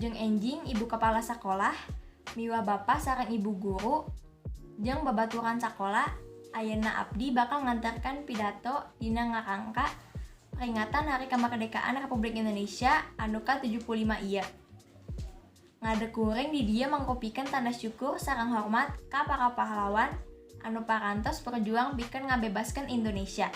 jeung enjing ibu kepala sekolah, miwah bapak sareng ibu guru, jeung babaturan sakola. Ayeuna abdi bakal ngantarkan pidato dina ngarangka peringatan Hari Kemerdekaan Republik Indonesia anu ke-75 ieu. Ngadekuring di dieu mangkopikeun tanda syukur sareng hormat ka para pahlawan anu parantos berjuang pikeun ngabebaskeun Indonesia.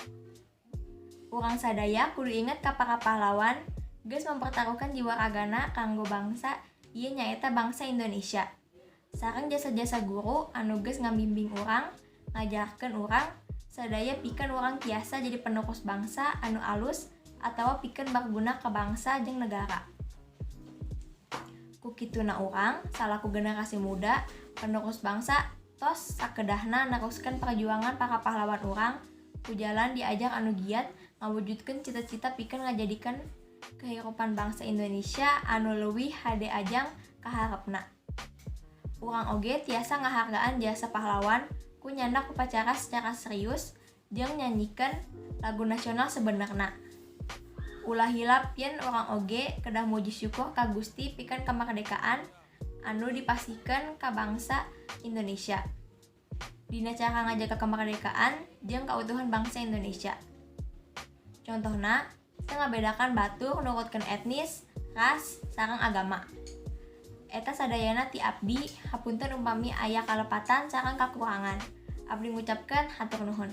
Urang sadaya kudu inget ka para pahlawan geus mempertaruhkan jiwa ragana kanggo bangsa ieu nyaeta bangsa Indonesia. Sareng jasa-jasa guru anu geus ngambimbing urang, ngajarkeun urang sadaya pikeun urang tiasa jadi penerus bangsa anu alus atawa pikeun berguna ka bangsa jeung negara. Ku kituna urang salaku generasi muda penerus bangsa tos sakedahna neruskeun perjuangan para pahlawan urang ku jalan diajar anu giat ngawujudkeun cita-cita pikeun ngajadikeun kehidupan bangsa Indonesia anu leuwih hade ajang kaharepna. Urang oge tiasa ngahargaan jasa pahlawan ku nyandak upacara secara serius jeung nyanyikeun lagu nasional sebenarna. Ulah hilap yen urang oge kedah muji syukur ka Gusti pikeun kemerdekaan anu dipasikeun ka bangsa Indonesia. Dina cara ngajaga kemerdekaan jeung kautuhan bangsa Indonesia. Contohna, teu ngabedakan batur nurutkeun etnis, ras, sareng agama. Eta sadayana ti abdi, hapunten upami aya kalepatan sareng kakurangan. Abdi ngucapkeun hatur nuhun.